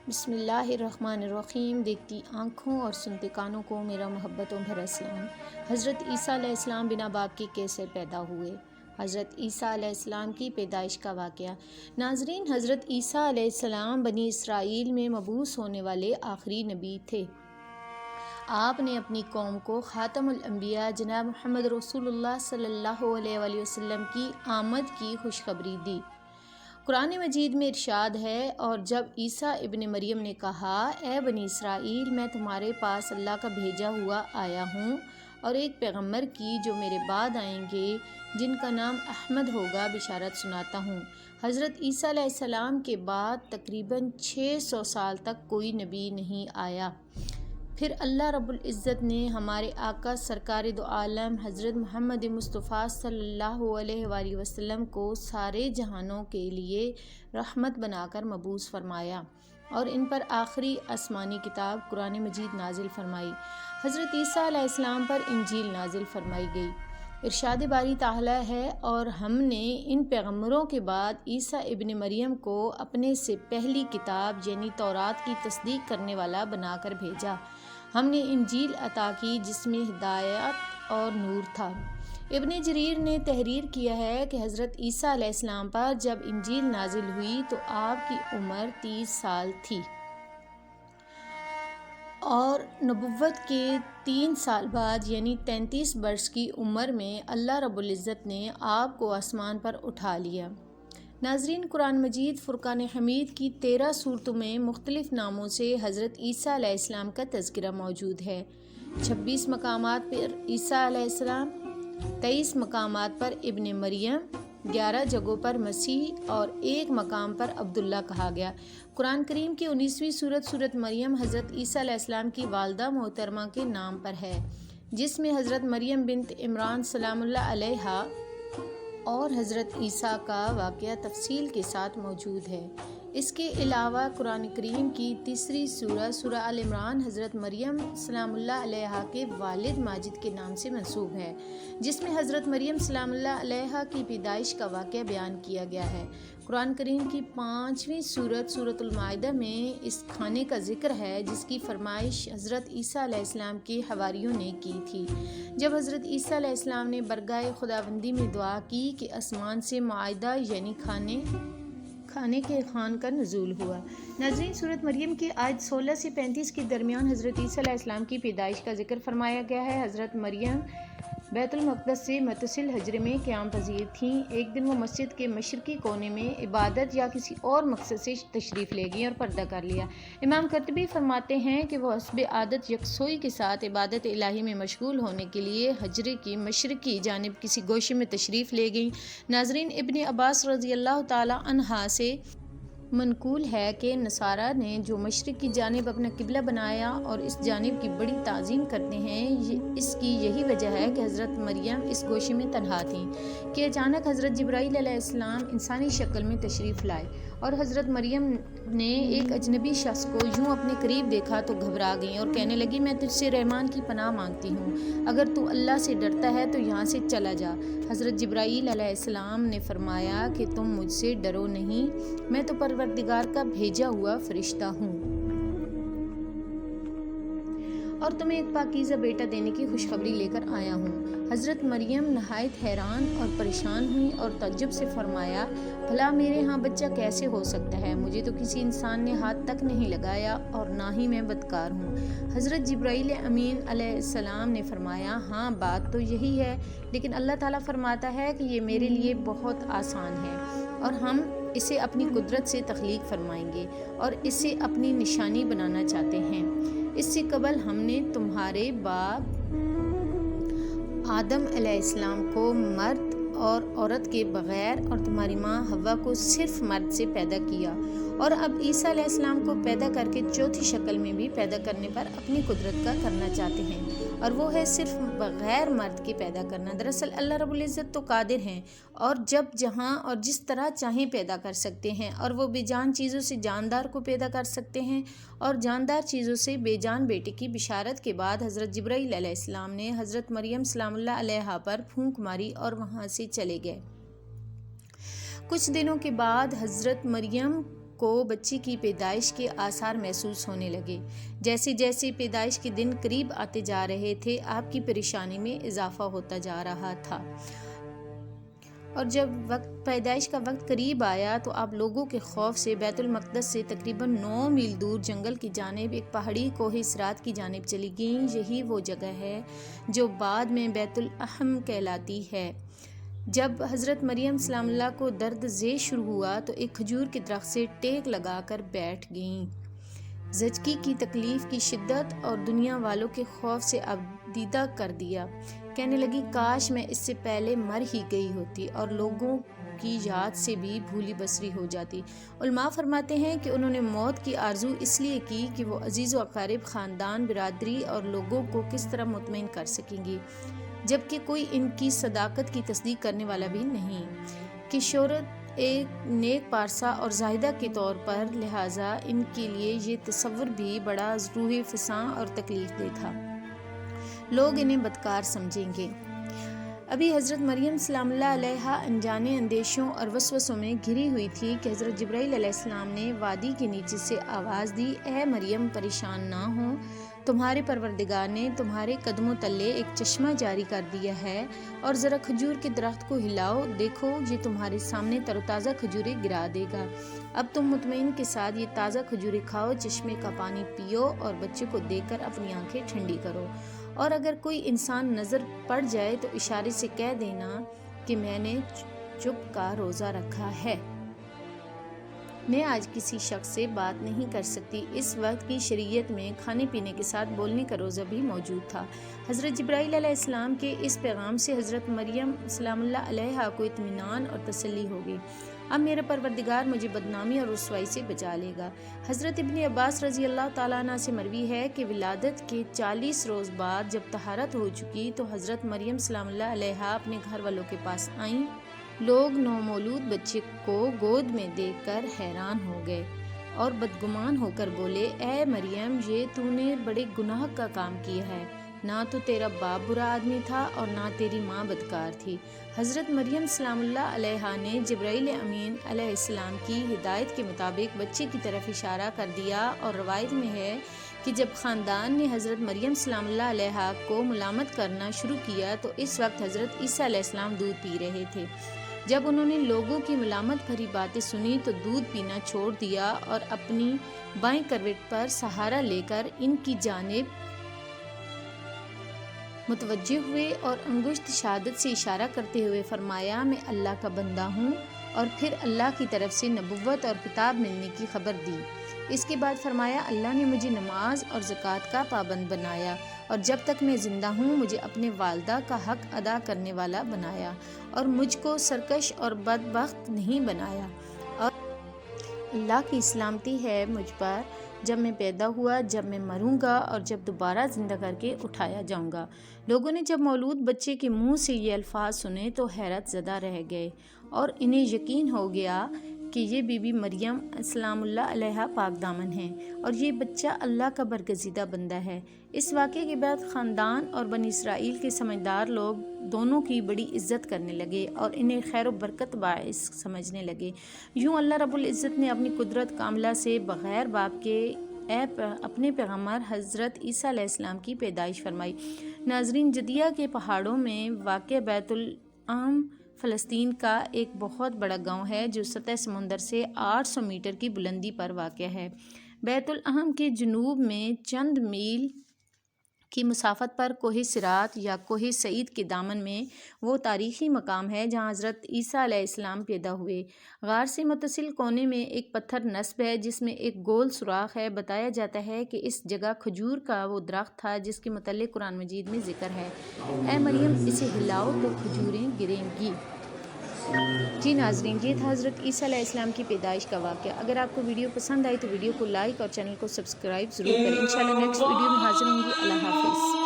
بسم اللہ الرحمن الرحیم۔ دیکھتی آنکھوں اور سنتے کانوں کو میرا محبتوں بھرا اسلام۔ حضرت عیسیٰ علیہ السلام بنا باپ کے کیسے پیدا ہوئے؟ حضرت عیسیٰ علیہ السلام کی پیدائش کا واقعہ۔ ناظرین، حضرت عیسیٰ علیہ السلام بنی اسرائیل میں مبعوث ہونے والے آخری نبی تھے۔ آپ نے اپنی قوم کو خاتم الانبیاء جناب محمد رسول اللہ صلی اللہ علیہ وآلہ وسلم کی آمد کی خوشخبری دی۔ قرآن مجید میں ارشاد ہے، اور جب عیسیٰ ابن مریم نے کہا، اے بنی اسرائیل، میں تمہارے پاس اللہ کا بھیجا ہوا آیا ہوں اور ایک پیغمبر کی جو میرے بعد آئیں گے جن کا نام احمد ہوگا بشارت سناتا ہوں۔ حضرت عیسیٰ علیہ السلام کے بعد تقریباً 600 سال تک کوئی نبی نہیں آیا۔ پھر اللہ رب العزت نے ہمارے آقا سرکار دو عالم حضرت محمد مصطفیٰ صلی اللہ علیہ وآلہ وسلم کو سارے جہانوں کے لیے رحمت بنا کر مبعوث فرمایا اور ان پر آخری آسمانی کتاب قرآن مجید نازل فرمائی۔ حضرت عیسیٰ علیہ السلام پر انجیل نازل فرمائی گئی۔ ارشاد باری تعالیٰ ہے، اور ہم نے ان پیغمبروں کے بعد عیسیٰ ابن مریم کو اپنے سے پہلی کتاب یعنی تورات کی تصدیق کرنے والا بنا کر بھیجا۔ ہم نے انجیل عطا کی جس میں ہدایت اور نور تھا۔ ابن جریر نے تحریر کیا ہے کہ حضرت عیسیٰ علیہ السلام پر جب انجیل نازل ہوئی تو آپ کی عمر 30 سال تھی، اور نبوت کے 3 سال بعد یعنی 33 برس کی عمر میں اللہ رب العزت نے آپ کو آسمان پر اٹھا لیا۔ ناظرین، قرآن مجید فرقان حمید کی 13 سورتوں میں مختلف ناموں سے حضرت عیسیٰ علیہ السلام کا تذکرہ موجود ہے۔ 26 مقامات پر عیسیٰ علیہ السلام، 23 مقامات پر ابن مریم، 11 جگہوں پر مسیح اور 1 مقام پر عبداللہ کہا گیا۔ قرآن کریم کی 19ویں سورت مریم حضرت عیسیٰ علیہ السلام کی والدہ محترمہ کے نام پر ہے، جس میں حضرت مریم بنت عمران سلام اللہ علیہا اور حضرت عیسیٰ کا واقعہ تفصیل کے ساتھ موجود ہے۔ اس کے علاوہ قرآن کریم کی تیسری سورہ آل عمران حضرت مریم سلام اللہ علیہا کے والد ماجد کے نام سے منسوب ہے، جس میں حضرت مریم سلام اللہ علیہا کی پیدائش کا واقعہ بیان کیا گیا ہے۔ قرآن کریم کی 5ویں سورۃ المائدہ میں اس کھانے کا ذکر ہے جس کی فرمائش حضرت عیسیٰ علیہ السلام کے حواریوں نے کی تھی۔ جب حضرت عیسیٰ علیہ السلام نے برگاہ خداوندی میں دعا کی کہ آسمان سے مائدہ یعنی کھانے کے خوان کا نزول ہوا۔ ناظرین، سورۃ مریم کی آیت 16 سے 35 کے درمیان حضرت عیسیٰ علیہ السلام کی پیدائش کا ذکر فرمایا گیا ہے۔ حضرت مریم بیت المقدس سے متصل حجرے میں قیام پذیر تھیں۔ ایک دن وہ مسجد کے مشرقی کونے میں عبادت یا کسی اور مقصد سے تشریف لے گئیں اور پردہ کر لیا۔ امام قرطبی فرماتے ہیں کہ وہ حسب عادت یکسوئی کے ساتھ عبادت الہی میں مشغول ہونے کے لیے حجرے کی مشرقی جانب کسی گوشے میں تشریف لے گئیں۔ ناظرین، ابن عباس رضی اللہ تعالی عنہ سے منقول ہے کہ نصارہ نے جو مشرق کی جانب اپنا قبلہ بنایا اور اس جانب کی بڑی تعظیم کرتے ہیں، اس کی یہی وجہ ہے کہ حضرت مریم اس گوشے میں تنہا تھیں کہ اچانک حضرت جبرائیل علیہ السلام انسانی شکل میں تشریف لائے، اور حضرت مریم نے ایک اجنبی شخص کو یوں اپنے قریب دیکھا تو گھبرا گئیں اور کہنے لگی، میں تجھ سے رحمان کی پناہ مانگتی ہوں، اگر تو اللہ سے ڈرتا ہے تو یہاں سے چلا جا۔ حضرت جبرائیل علیہ السلام نے فرمایا کہ تم مجھ سے ڈرو نہیں، میں تو پروردگار کا بھیجا ہوا فرشتہ ہوں اور تمہیں ایک پاکیزہ بیٹا دینے کی خوشخبری لے کر آیا ہوں۔ حضرت مریم نہایت حیران اور پریشان ہوئیں اور تعجب سے فرمایا، بھلا میرے ہاں بچہ کیسے ہو سکتا ہے؟ مجھے تو کسی انسان نے ہاتھ تک نہیں لگایا اور نہ ہی میں بدکار ہوں۔ حضرت جبرائیل امین علیہ السلام نے فرمایا، ہاں بات تو یہی ہے، لیکن اللہ تعالیٰ فرماتا ہے کہ یہ میرے لیے بہت آسان ہے، اور ہم اسے اپنی قدرت سے تخلیق فرمائیں گے اور اسے اپنی نشانی بنانا چاہتے ہیں۔ اس سے قبل ہم نے تمہارے باپ آدم علیہ السلام کو مرد اور عورت کے بغیر اور تمہاری ماں حوا کو صرف مرد سے پیدا کیا، اور اب عیسیٰ علیہ السلام کو پیدا کر کے چوتھی شکل میں بھی پیدا کرنے پر اپنی قدرت کا کرنا چاہتے ہیں، اور وہ ہے صرف بغیر مرد کے پیدا کرنا۔ دراصل اللہ رب العزت تو قادر ہیں اور جب جہاں اور جس طرح چاہیں پیدا کر سکتے ہیں، اور وہ بے جان چیزوں سے جاندار کو پیدا کر سکتے ہیں، اور جاندار چیزوں سے بے جان بیٹے کی بشارت کے بعد حضرت جبرائیل علیہ السلام نے حضرت مریم سلام اللہ علیہا پر پھونک ماری اور وہاں سے چلے گئے۔ کچھ دنوں کے بعد حضرت مریم کو بچے کی پیدائش کے آثار محسوس ہونے لگے۔ جیسے جیسے پیدائش کے دن قریب آتے جا رہے تھے آپ کی پریشانی میں اضافہ ہوتا جا رہا تھا، اور جب پیدائش کا وقت قریب آیا تو آپ لوگوں کے خوف سے بیت المقدس سے تقریباً 9 میل دور جنگل کی جانب ایک پہاڑی کوہ صراط کی جانب چلی گئیں۔ یہی وہ جگہ ہے جو بعد میں بیت لحم کہلاتی ہے۔ جب حضرت مریم سلام اللہ کو درد زے شروع ہوا تو ایک کھجور کے درخت سے ٹیک لگا کر بیٹھ گئیں۔ زچگی کی تکلیف کی شدت اور دنیا والوں کے خوف سے ابدیدہ کر دیا۔ کہنے لگی کاش میں اس سے پہلے مر ہی گئی ہوتی اور لوگوں کی یاد سے بھی بھولی بسری ہو جاتی۔ علماء فرماتے ہیں کہ انہوں نے موت کی آرزو اس لیے کی کہ وہ عزیز و اقارب، خاندان، برادری اور لوگوں کو کس طرح مطمئن کر سکیں گی، جبکہ کوئی ان کی صداقت کی تصدیق کرنے والا بھی نہیں، کہ شہرت ایک نیک پارسا اور زاہدہ کے طور پر، لہٰذا ان کے لیے یہ تصور بھی بڑا روح فزاں اور تکلیف دہ تھا۔ لوگ انہیں بدکار سمجھیں گے۔ ابھی حضرت مریم سلام اللہ علیہا انجانے اندیشوں اور وسوسوں میں گھری ہوئی تھی کہ حضرت جبرائیل علیہ السلام نے وادی کے نیچے سے آواز دی، اے مریم پریشان نہ ہو، تمہارے پروردگار نے تمہارے قدموں تلے ایک چشمہ جاری کر دیا ہے، اور ذرا کھجور کے درخت کو ہلاؤ، دیکھو یہ تمہارے سامنے تر و تازہ کھجوریں گرا دے گا۔ اب تم مطمئن کے ساتھ یہ تازہ کھجوریں کھاؤ، چشمے کا پانی پیو اور بچے کو دے کر اپنی آنکھیں ٹھنڈی کرو، اور اگر کوئی انسان نظر پڑ جائے تو اشارے سے کہہ دینا کہ میں نے چپ کا روزہ رکھا ہے، میں آج کسی شخص سے بات نہیں کر سکتی۔ اس وقت کی شریعت میں کھانے پینے کے ساتھ بولنے کا روزہ بھی موجود تھا۔ حضرت جبرائیل علیہ السلام کے اس پیغام سے حضرت مریم سلام اللہ علیہا کو اطمینان اور تسلی ہو گئی۔ اب میرا پروردگار مجھے بدنامی اور رسوائی سے بچا لے گا۔ حضرت ابن عباس رضی اللہ تعالیٰ عنہ سے مروی ہے کہ ولادت کے 40 روز بعد جب طہارت ہو چکی تو حضرت مریم سلام اللہ علیہا اپنے گھر والوں کے پاس آئیں۔ لوگ نومولود بچے کو گود میں دیکھ کر حیران ہو گئے اور بدگمان ہو کر بولے، اے مریم یہ تو نے بڑے گناہ کا کام کیا ہے، نہ تو تیرا باپ برا آدمی تھا اور نہ تیری ماں بدکار تھی۔ حضرت مریم سلام اللہ علیہا نے جبرائیل امین علیہ السلام کی ہدایت کے مطابق بچے کی طرف اشارہ کر دیا، اور روایت میں ہے کہ جب خاندان نے حضرت مریم سلام اللہ علیہا کو ملامت کرنا شروع کیا تو اس وقت حضرت عیسیٰ علیہ السلام دودھ پی رہے تھے۔ جب انہوں نے لوگوں کی ملامت بھری باتیں سنی تو دودھ پینا چھوڑ دیا اور اپنی بائیں کروٹ پر سہارا لے کر ان کی جانب متوجہ ہوئے اور انگشت شہادت سے اشارہ کرتے ہوئے فرمایا، میں اللہ کا بندہ ہوں، اور پھر اللہ کی طرف سے نبوت اور کتاب ملنے کی خبر دی۔ اس کے بعد فرمایا، اللہ نے مجھے نماز اور زکوٰۃ کا پابند بنایا، اور جب تک میں زندہ ہوں مجھے اپنے والدہ کا حق ادا کرنے والا بنایا، اور مجھ کو سرکش اور بدبخت نہیں بنایا، اور اللہ کی سلامتی ہے مجھ پر جب میں پیدا ہوا، جب میں مروں گا اور جب دوبارہ زندہ کر کے اٹھایا جاؤں گا۔ لوگوں نے جب مولود بچے کے منہ سے یہ الفاظ سنے تو حیرت زدہ رہ گئے، اور انہیں یقین ہو گیا کہ یہ بی بی مریم سلام اللہ علیہا پاک دامن ہیں، اور یہ بچہ اللہ کا برگزیدہ بندہ ہے۔ اس واقعے کے بعد خاندان اور بنی اسرائیل کے سمجھدار لوگ دونوں کی بڑی عزت کرنے لگے اور انہیں خیر و برکت باعث سمجھنے لگے۔ یوں اللہ رب العزت نے اپنی قدرت کاملہ سے بغیر باپ کے اپنے پیغمبر حضرت عیسیٰ علیہ السلام کی پیدائش فرمائی۔ ناظرین، جدیہ کے پہاڑوں میں واقع بیت لحم فلسطین کا ایک بہت بڑا گاؤں ہے جو سطح سمندر سے 800 میٹر کی بلندی پر واقع ہے۔ بیت لحم کے جنوب میں چند میل کی مسافت پر کوہ صراط یا کوہ سعید کے دامن میں وہ تاریخی مقام ہے جہاں حضرت عیسیٰ علیہ السلام پیدا ہوئے۔ غار سے متصل کونے میں ایک پتھر نصب ہے جس میں ایک گول سوراخ ہے۔ بتایا جاتا ہے کہ اس جگہ کھجور کا وہ درخت تھا جس کے متعلق قرآن مجید میں ذکر ہے، اے مریم اسے ہلاؤ تو کھجوریں گریں گی۔ جی ناظرین، یہ تھا حضرت عیسیٰ علیہ السلام کی پیدائش کا واقعہ۔ اگر آپ کو ویڈیو پسند آئی تو ویڈیو کو لائک اور چینل کو سبسکرائب ضرور کریں۔ انشاءاللہ نیکسٹ ویڈیو میں حاضر ہوں گی۔ اللہ حافظ۔